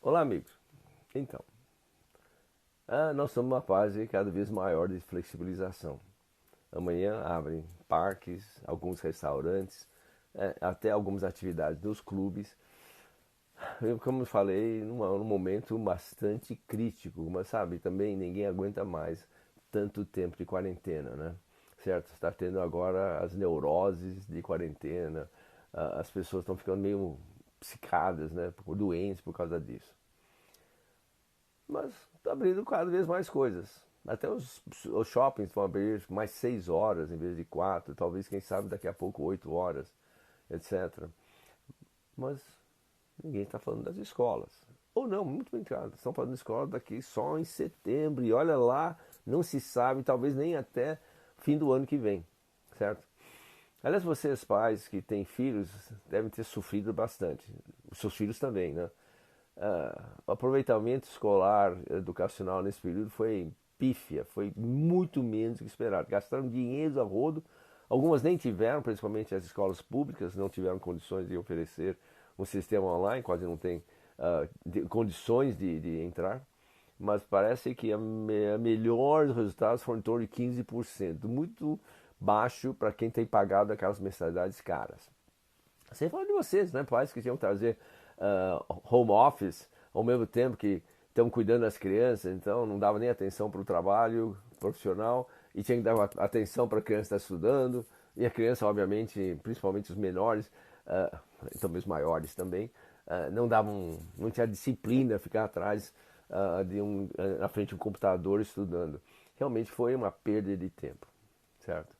Olá, amigos. Então, nós estamos numa fase cada vez maior de flexibilização. Amanhã abrem parques, alguns restaurantes, até algumas atividades nos clubes. Eu, como eu falei, num momento bastante crítico, mas sabe, também ninguém aguenta mais tanto tempo de quarentena, né? Certo? Está tendo agora as neuroses de quarentena, as pessoas estão ficando meio psicadas, né? Doentes por causa disso. Mas está abrindo cada vez mais coisas. Até os shoppings vão abrir mais 6 horas em vez de 4, talvez, quem sabe, daqui a pouco 8 horas, etc. Mas ninguém está falando das escolas. Ou não, muito bem claro, estão falando de escola daqui só em setembro. E olha lá, não se sabe, talvez nem até fim do ano que vem, certo? Aliás, vocês pais que têm filhos devem ter sofrido bastante. Os seus filhos também, né? O aproveitamento escolar, educacional nesse período foi pífia, foi muito menos do que esperado. Gastaram dinheiro a rodo, algumas nem tiveram, principalmente as escolas públicas, não tiveram condições de oferecer um sistema online, quase não tem condições de entrar. Mas parece que a melhor resultados foram em torno de 15%, muito baixo para quem tem pagado aquelas mensalidades caras. Sem falar de vocês, né? Pais que tinham que trazer home office ao mesmo tempo que estão cuidando das crianças, então não dava nem atenção para o trabalho profissional e tinha que dar atenção para a criança que está estudando. E a criança, obviamente, principalmente os menores, também os maiores também, não tinha disciplina ficar atrás na frente de um computador estudando. Realmente foi uma perda de tempo, certo?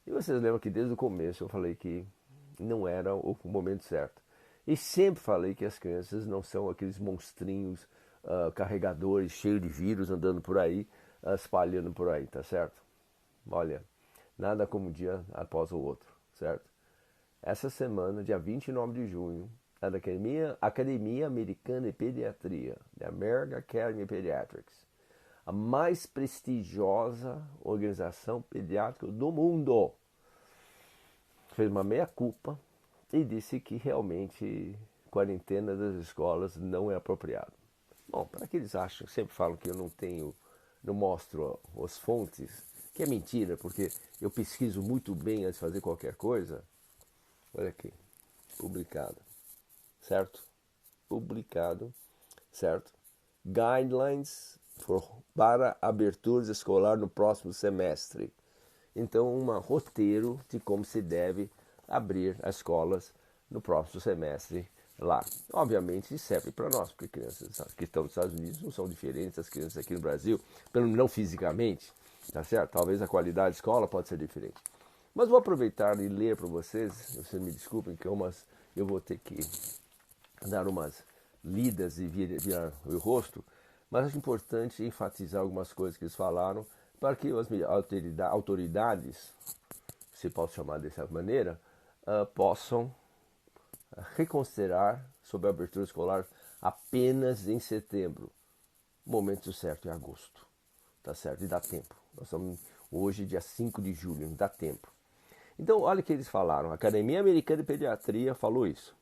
E vocês lembram que desde o começo eu falei que não era o momento certo. E sempre falei que as crianças não são aqueles monstrinhos carregadores cheios de vírus andando por aí, espalhando por aí, tá certo? Olha, nada como um dia após o outro, certo? Essa semana, dia 29 de junho, a da Academia Americana de Pediatria, the American Academy of Pediatrics, a mais prestigiosa organização pediátrica do mundo, fez uma meia-culpa e disse que realmente quarentena das escolas não é apropriado. Bom, para que eles acham, sempre falam que eu não mostro as fontes, que é mentira, porque eu pesquiso muito bem antes de fazer qualquer coisa. Olha aqui, publicado, certo? Publicado, certo? Guidelines para abertura escolar no próximo semestre. Então, um roteiro de como se deve abrir as escolas no próximo semestre lá. Obviamente, isso serve para nós, porque crianças que estão nos Estados Unidos não são diferentes das crianças aqui no Brasil, pelo menos não fisicamente, tá certo? Talvez a qualidade da escola pode ser diferente. Mas vou aproveitar e ler para vocês, vocês me desculpem que eu vou ter que dar umas lidas e virar o rosto, mas acho importante enfatizar algumas coisas que eles falaram para que as autoridades, se posso chamar dessa maneira, possam reconsiderar sobre a abertura escolar apenas em setembro. O momento certo é agosto, tá certo? E dá tempo. Nós estamos hoje, dia 5 de julho, dá tempo. Então, olha o que eles falaram. A Academia Americana de Pediatria falou isso.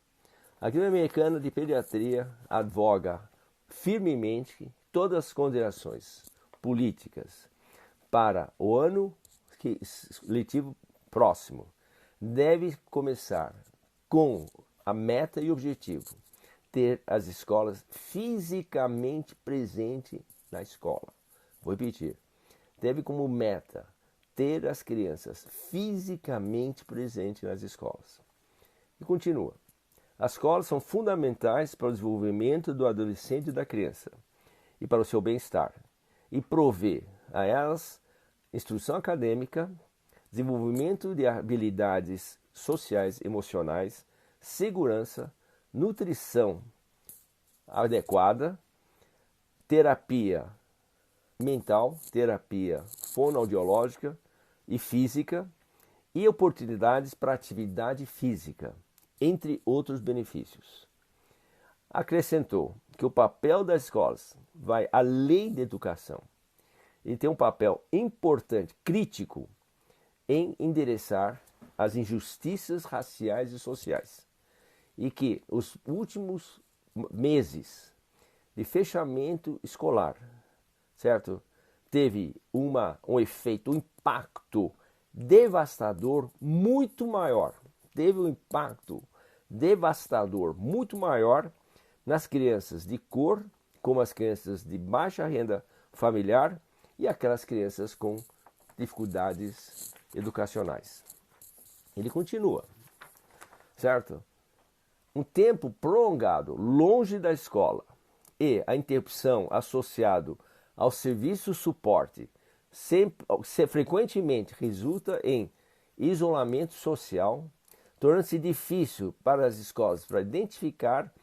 A Academia Americana de Pediatria advoga firmemente todas as considerações políticas para o ano letivo próximo. Deve começar com a meta e objetivo ter as escolas fisicamente presentes na escola. Vou repetir. Deve como meta ter as crianças fisicamente presentes nas escolas. E continua. As escolas são fundamentais para o desenvolvimento do adolescente e da criança e para o seu bem-estar e prover a elas instrução acadêmica, desenvolvimento de habilidades sociais, emocionais, segurança, nutrição adequada, terapia mental, terapia fonoaudiológica e física e oportunidades para atividade física, entre outros benefícios. Acrescentou que o papel das escolas vai além da educação e tem um papel importante, crítico, em endereçar as injustiças raciais e sociais. E que os últimos meses de fechamento escolar, certo? Teve um efeito, um impacto devastador muito maior. Teve um impacto devastador muito maior nas crianças de cor, como as crianças de baixa renda familiar e aquelas crianças com dificuldades educacionais. Ele continua, certo? Um tempo prolongado longe da escola e a interrupção associado ao serviço suporte frequentemente resulta em isolamento social, tornando-se difícil para as escolas para identificar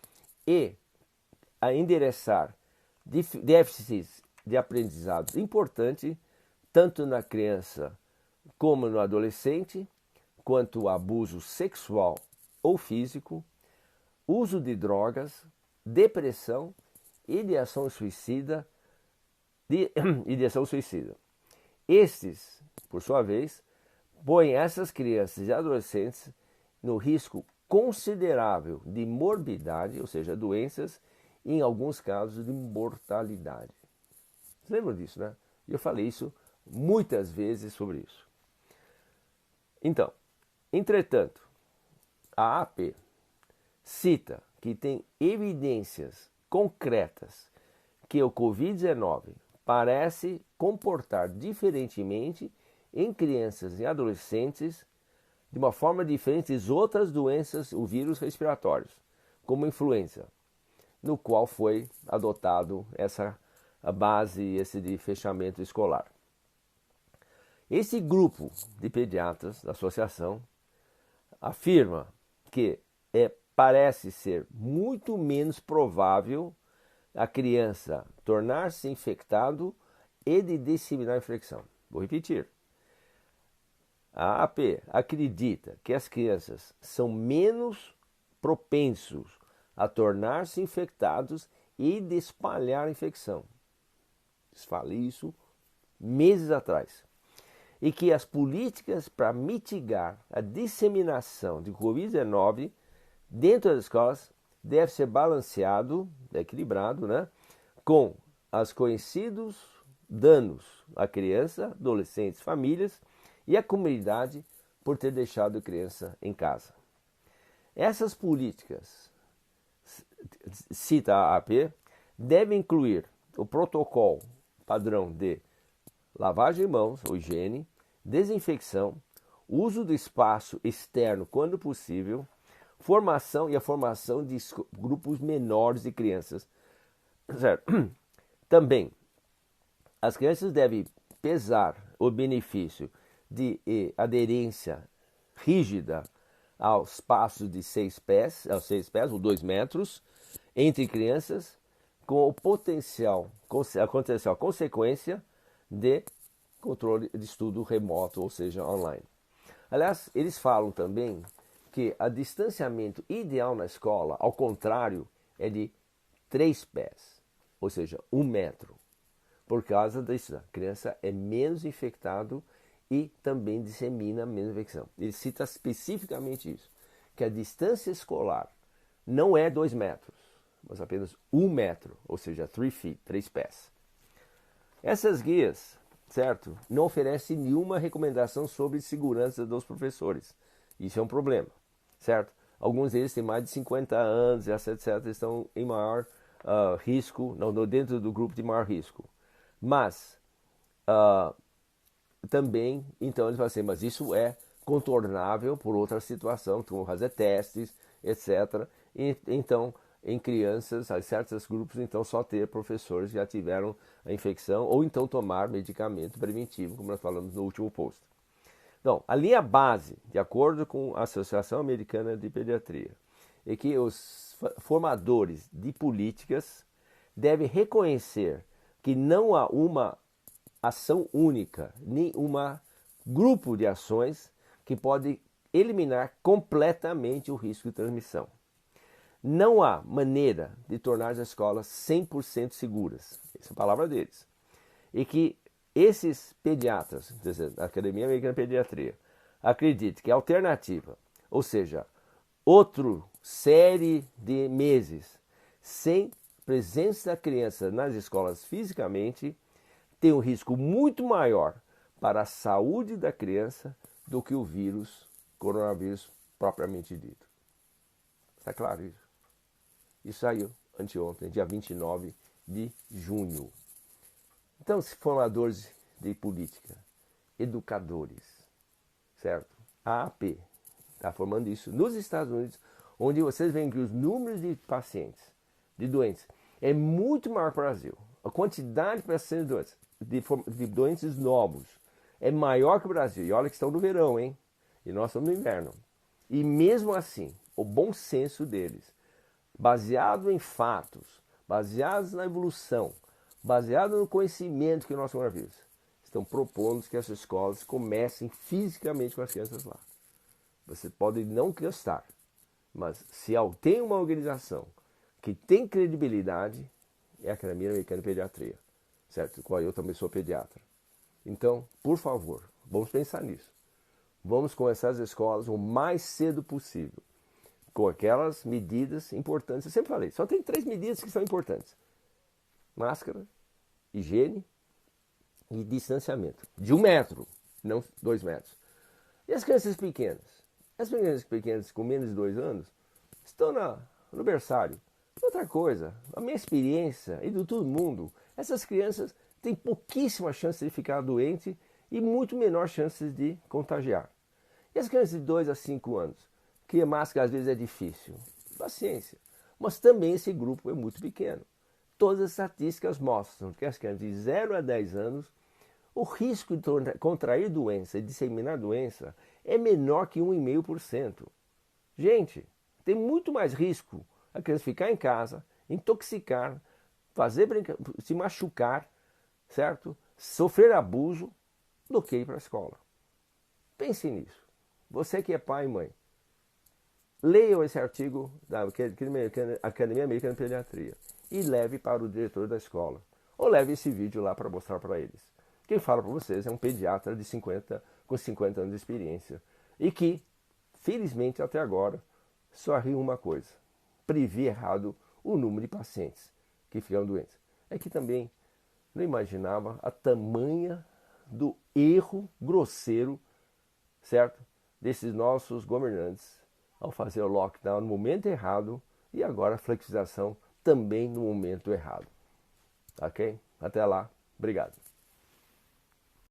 e a endereçar déficits de aprendizado importantes, tanto na criança como no adolescente, quanto o abuso sexual ou físico, uso de drogas, depressão, ideação suicida. Estes, por sua vez, põem essas crianças e adolescentes no risco considerável de morbidade, ou seja, doenças, e em alguns casos de mortalidade. Vocês lembram disso, né? Eu falei isso muitas vezes sobre isso. Então, entretanto, a AP cita que tem evidências concretas que o Covid-19 parece comportar diferentemente em crianças e adolescentes de uma forma diferente das outras doenças, o vírus respiratórios, como a influenza, no qual foi adotado essa base, esse de fechamento escolar. Esse grupo de pediatras da associação afirma que parece ser muito menos provável a criança tornar-se infectado e de disseminar a infecção. Vou repetir. A AP acredita que as crianças são menos propensos a tornar-se infectados e de espalhar a infecção. Falei isso meses atrás. E que as políticas para mitigar a disseminação de Covid-19 dentro das escolas deve ser balanceado, equilibrado, né, com os conhecidos danos à criança, adolescentes, famílias e à comunidade por ter deixado a criança em casa. Essas políticas, cita a AP, devem incluir o protocolo padrão de lavagem de mãos, ou higiene, desinfecção, uso do espaço externo quando possível, formação e a formação de grupos menores de crianças. Certo? Também, as crianças devem pesar o benefício de aderência rígida aos passos de 6 pés, ou 2 metros, entre crianças, com o potencial consequência de controle de estudo remoto, ou seja, online. Aliás, eles falam também que o distanciamento ideal na escola, ao contrário, é de 3 pés, ou seja, 1 metro. Por causa disso, a criança é menos infectada e também dissemina menos infecção. Ele cita especificamente isso, que a distância escolar não é 2 metros, mas apenas 1 metro, ou seja, 3 feet, 3 pés. Essas guias, certo, não oferecem nenhuma recomendação sobre segurança dos professores. Isso é um problema, certo? Alguns deles têm mais de 50 anos, etc., estão em maior risco, dentro do grupo de maior risco. Mas, também, então eles falam assim, mas isso é contornável por outra situação, como fazer testes, etc. E, então, em crianças, em certos grupos, então só ter professores que já tiveram a infecção, ou então tomar medicamento preventivo, como nós falamos no último post. Então, a linha base, de acordo com a Associação Americana de Pediatria, é que os formadores de políticas devem reconhecer que não há uma ação única, nem um grupo de ações que pode eliminar completamente o risco de transmissão. Não há maneira de tornar as escolas 100% seguras. Essa é a palavra deles. E que esses pediatras, a Academia Americana de Pediatria, acreditam que a alternativa, ou seja, outra série de meses sem presença da criança nas escolas fisicamente tem um risco muito maior para a saúde da criança do que o coronavírus propriamente dito. Está claro isso? Isso saiu anteontem, dia 29 de junho. Então, formadores de política, educadores, certo? A AP está formando isso nos Estados Unidos, onde vocês veem que os números de pacientes, de doentes, é muito maior que o Brasil. A quantidade de pacientes doentes, de doentes novos é maior que o Brasil. E olha que estão no verão, hein? E nós estamos no inverno. E mesmo assim, o bom senso deles, baseado em fatos, baseados na evolução, baseado no conhecimento que nós coronavírus, estão propondo que as escolas comecem fisicamente com as crianças lá. Você pode não gostar, mas se tem uma organização que tem credibilidade, é a Academia Americana de Pediatria, certo? Qual eu também sou pediatra. Então, por favor, vamos pensar nisso. Vamos começar as escolas o mais cedo possível, com aquelas medidas importantes. Eu sempre falei, só tem 3 medidas que são importantes: máscara, higiene e distanciamento. De 1 metro, não 2 metros. E as crianças pequenas? As crianças pequenas com menos de 2 anos estão no berçário. Outra coisa, a minha experiência e de todo mundo, essas crianças têm pouquíssima chance de ficar doente e muito menor chance de contagiar. E as crianças de 2 a 5 anos, que a máscara às vezes é difícil, paciência. Mas também esse grupo é muito pequeno. Todas as estatísticas mostram que as crianças de 0 a 10 anos, o risco de contrair doença e disseminar doença é menor que 1,5%. Gente, tem muito mais risco a criança ficar em casa, intoxicar, se machucar, certo? Sofrer abuso, do que ir para a escola. Pense nisso. Você que é pai e mãe, leiam esse artigo da Academia Americana de Pediatria e leve para o diretor da escola. Ou leve esse vídeo lá para mostrar para eles. Quem fala para vocês é um pediatra com 50 anos de experiência e que, felizmente até agora, só riu uma coisa: previ errado o número de pacientes que ficam doentes. É que também não imaginava a tamanha do erro grosseiro, certo? Desses nossos governantes ao fazer o lockdown no momento errado e agora a flexibilização também no momento errado. Ok? Até lá. Obrigado.